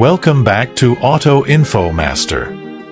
Welcome back to Auto Info Master.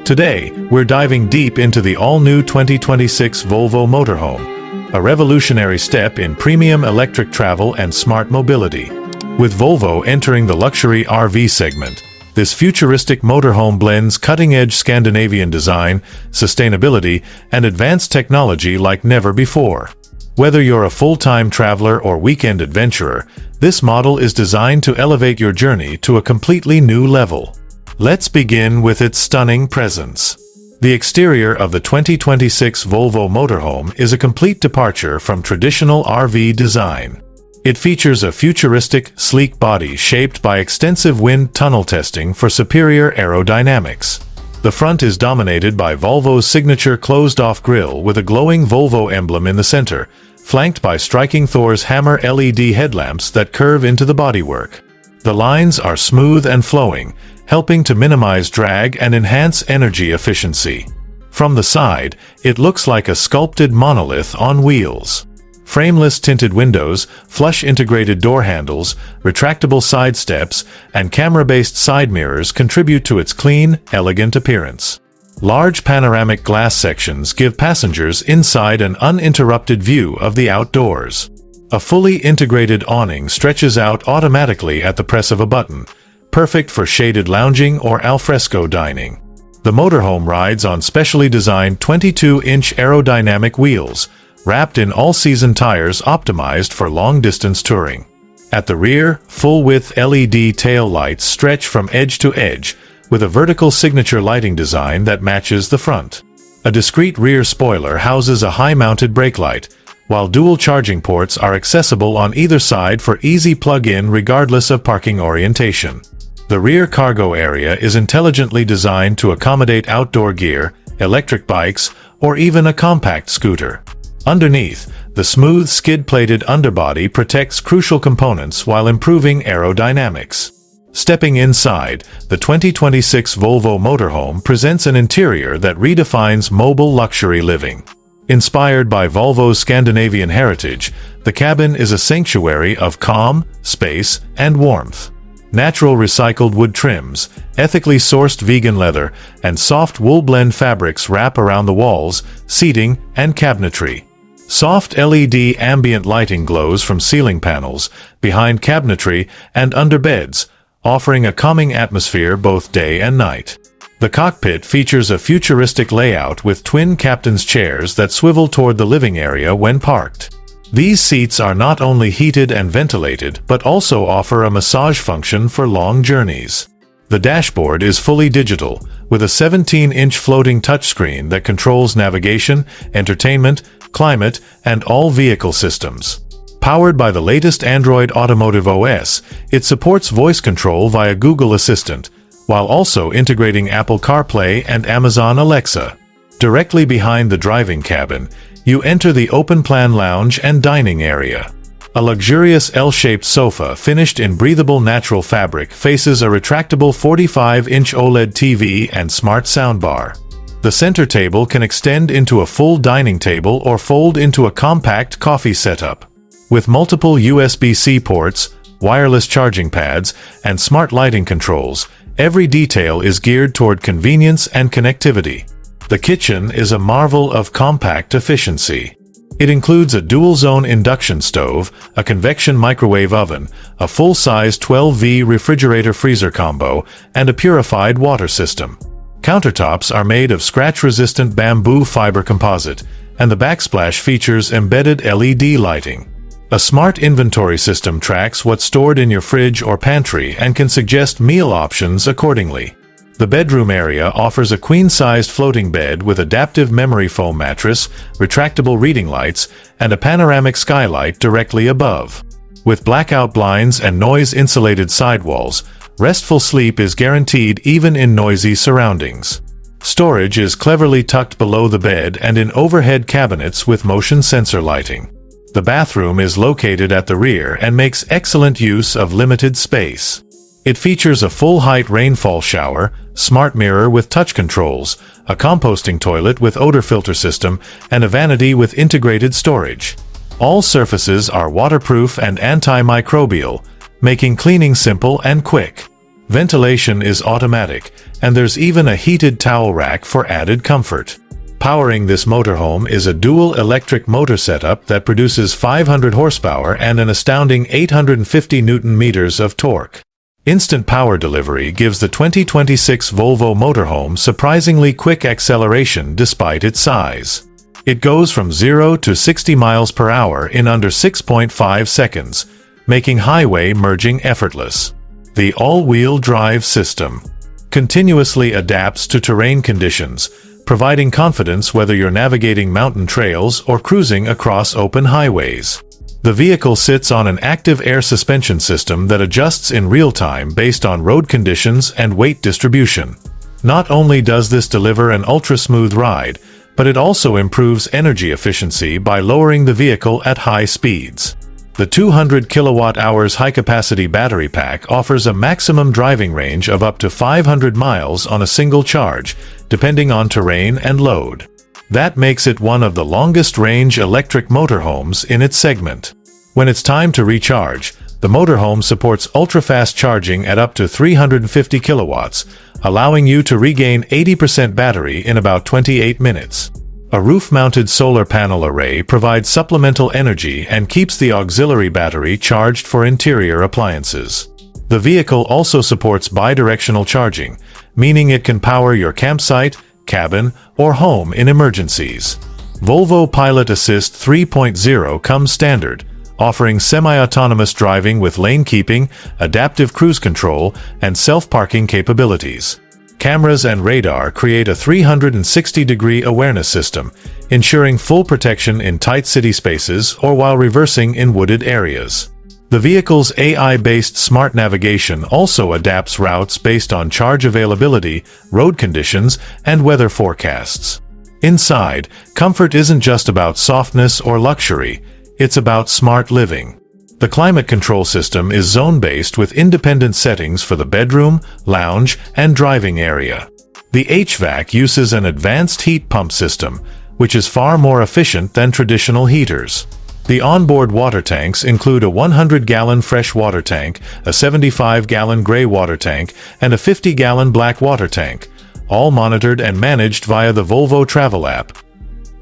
Today, we're diving deep into the all-new 2026 Volvo Motorhome, a revolutionary step in premium electric travel and smart mobility. With Volvo entering the luxury RV segment, this futuristic motorhome blends cutting-edge Scandinavian design, sustainability, and advanced technology like never before. Whether you're a full-time traveler or weekend adventurer, this model is designed to elevate your journey to a completely new level. Let's begin with its stunning presence. The exterior of the 2026 Volvo Motorhome is a complete departure from traditional RV design. It features a futuristic, sleek body shaped by extensive wind tunnel testing for superior aerodynamics. The front is dominated by Volvo's signature closed-off grille with a glowing Volvo emblem in the center, flanked by striking Thor's hammer LED headlamps that curve into the bodywork. The lines are smooth and flowing, helping to minimize drag and enhance energy efficiency. From the side, it looks like a sculpted monolith on wheels. Frameless tinted windows, flush integrated door handles, retractable side steps, and camera-based side mirrors contribute to its clean, elegant appearance. Large panoramic glass sections give passengers inside an uninterrupted view of the outdoors. A fully integrated awning stretches out automatically at the press of a button, perfect for shaded lounging or alfresco dining. The motorhome rides on specially designed 22-inch aerodynamic wheels, wrapped in all-season tires optimized for long-distance touring. At the rear, full-width LED tail lights stretch from edge to edge, with a vertical signature lighting design that matches the front. A discrete rear spoiler houses a high-mounted brake light, while dual charging ports are accessible on either side for easy plug-in regardless of parking orientation. The rear cargo area is intelligently designed to accommodate outdoor gear, electric bikes, or even a compact scooter. Underneath, the smooth skid-plated underbody protects crucial components while improving aerodynamics. Stepping inside, the 2026 Volvo Motorhome presents an interior that redefines mobile luxury living. Inspired by Volvo's Scandinavian heritage, the cabin is a sanctuary of calm, space, and warmth. Natural recycled wood trims, ethically sourced vegan leather, and soft wool blend fabrics wrap around the walls, seating, and cabinetry. Soft LED ambient lighting glows from ceiling panels, behind cabinetry, and under beds, offering a calming atmosphere both day and night. The cockpit features a futuristic layout with twin captain's chairs that swivel toward the living area when parked. These seats are not only heated and ventilated but also offer a massage function for long journeys. The dashboard is fully digital, with a 17-inch floating touchscreen that controls navigation, entertainment, climate, and all vehicle systems. Powered by the latest Android Automotive OS, it supports voice control via Google Assistant, while also integrating Apple CarPlay and Amazon Alexa. Directly behind the driving cabin, you enter the open-plan lounge and dining area. A luxurious L-shaped sofa finished in breathable natural fabric faces a retractable 45-inch OLED TV and smart soundbar. The center table can extend into a full dining table or fold into a compact coffee setup. With multiple USB-C ports, wireless charging pads, and smart lighting controls, every detail is geared toward convenience and connectivity. The kitchen is a marvel of compact efficiency. It includes a dual-zone induction stove, a convection microwave oven, a full-size 12V refrigerator-freezer combo, and a purified water system. Countertops are made of scratch-resistant bamboo fiber composite, and the backsplash features embedded LED lighting. A smart inventory system tracks what's stored in your fridge or pantry and can suggest meal options accordingly. The bedroom area offers a queen-sized floating bed with adaptive memory foam mattress, retractable reading lights, and a panoramic skylight directly above. With blackout blinds and noise-insulated sidewalls, restful sleep is guaranteed even in noisy surroundings. Storage is cleverly tucked below the bed and in overhead cabinets with motion sensor lighting. The bathroom is located at the rear and makes excellent use of limited space. It features a full-height rainfall shower, smart mirror with touch controls, a composting toilet with odor filter system, and a vanity with integrated storage. All surfaces are waterproof and antimicrobial, making cleaning simple and quick. Ventilation is automatic, and there's even a heated towel rack for added comfort. Powering this motorhome is a dual electric motor setup that produces 500 horsepower and an astounding 850 Newton-meters of torque. Instant power delivery gives the 2026 Volvo Motorhome surprisingly quick acceleration despite its size. It goes from 0 to 60 miles per hour in under 6.5 seconds, making highway merging effortless. The all-wheel drive system continuously adapts to terrain conditions, providing confidence whether you're navigating mountain trails or cruising across open highways. The vehicle sits on an active air suspension system that adjusts in real time based on road conditions and weight distribution. Not only does this deliver an ultra-smooth ride, but it also improves energy efficiency by lowering the vehicle at high speeds. The 200 kilowatt-hours high-capacity battery pack offers a maximum driving range of up to 500 miles on a single charge, depending on terrain and load. That makes it one of the longest-range electric motorhomes in its segment. When it's time to recharge, the motorhome supports ultra-fast charging at up to 350 kilowatts, allowing you to regain 80% battery in about 28 minutes. A roof-mounted solar panel array provides supplemental energy and keeps the auxiliary battery charged for interior appliances. The vehicle also supports bidirectional charging, meaning it can power your campsite, cabin, or home in emergencies. Volvo Pilot Assist 3.0 comes standard, offering semi-autonomous driving with lane keeping, adaptive cruise control, and self-parking capabilities. Cameras and radar create a 360-degree awareness system, ensuring full protection in tight city spaces or while reversing in wooded areas. The vehicle's AI-based smart navigation also adapts routes based on charge availability, road conditions, and weather forecasts. Inside, comfort isn't just about softness or luxury, it's about smart living. The climate control system is zone-based with independent settings for the bedroom, lounge, and driving area. The HVAC uses an advanced heat pump system, which is far more efficient than traditional heaters. The onboard water tanks include a 100-gallon fresh water tank, a 75-gallon gray water tank, and a 50-gallon black water tank, all monitored and managed via the Volvo Travel app.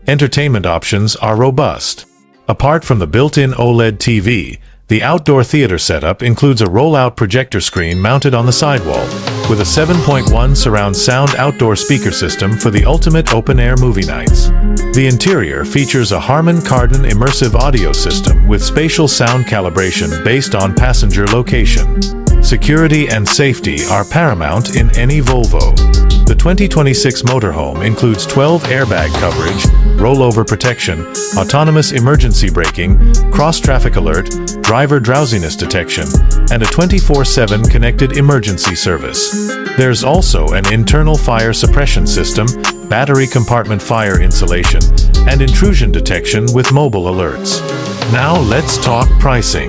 Entertainment options are robust. Apart from the built-in OLED TV, the outdoor theater setup includes a roll-out projector screen mounted on the sidewall, with a 7.1 surround sound outdoor speaker system for the ultimate open-air movie nights. The interior features a Harman Kardon immersive audio system with spatial sound calibration based on passenger location. Security and safety are paramount in any Volvo. The 2026 motorhome includes 12 airbag coverage, rollover protection, autonomous emergency braking, cross-traffic alert, driver drowsiness detection, and a 24/7 connected emergency service. There's also an internal fire suppression system, battery compartment fire insulation, and intrusion detection with mobile alerts. Now let's talk pricing.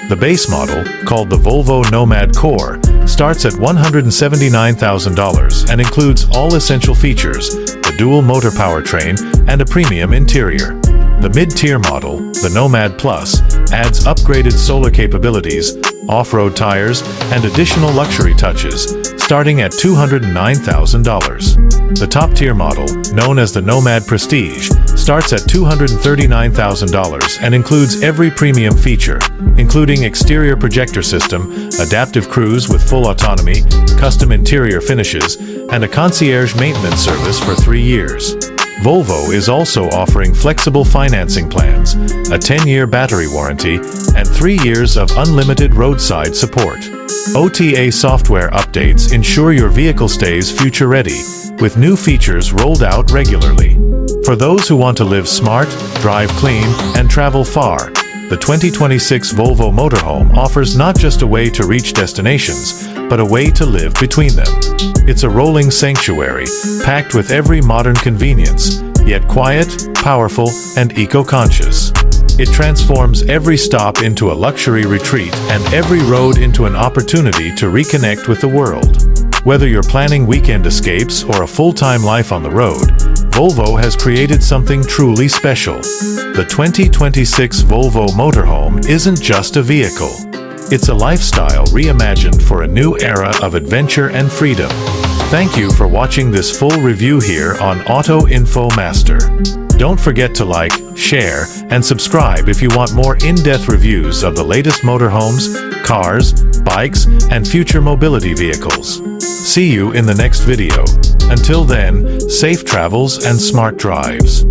The base model, called the Volvo Nomad Core, starts at $179,000 and includes all essential features, the dual motor powertrain, and a premium interior. The mid-tier model, the Nomad Plus, adds upgraded solar capabilities, off-road tires, and additional luxury touches, starting at $209,000. The top-tier model, known as the Nomad Prestige, starts at $239,000 and includes every premium feature, including exterior projector system, adaptive cruise with full autonomy, custom interior finishes, and a concierge maintenance service for 3 years. Volvo is also offering flexible financing plans, a 10-year battery warranty, and 3 years of unlimited roadside support. OTA software updates ensure your vehicle stays future-ready, with new features rolled out regularly. For those who want to live smart, drive clean, and travel far, the 2026 Volvo Motorhome offers not just a way to reach destinations, but a way to live between them. It's a rolling sanctuary, packed with every modern convenience, yet quiet, powerful, and eco-conscious. It transforms every stop into a luxury retreat and every road into an opportunity to reconnect with the world. Whether you're planning weekend escapes or a full-time life on the road, Volvo has created something truly special. The 2026 Volvo Motorhome isn't just a vehicle. It's a lifestyle reimagined for a new era of adventure and freedom. Thank you for watching this full review here on Auto Info Master. Don't forget to like, share, and subscribe if you want more in-depth reviews of the latest motorhomes, cars, bikes, and future mobility vehicles. See you in the next video. Until then, safe travels and smart drives.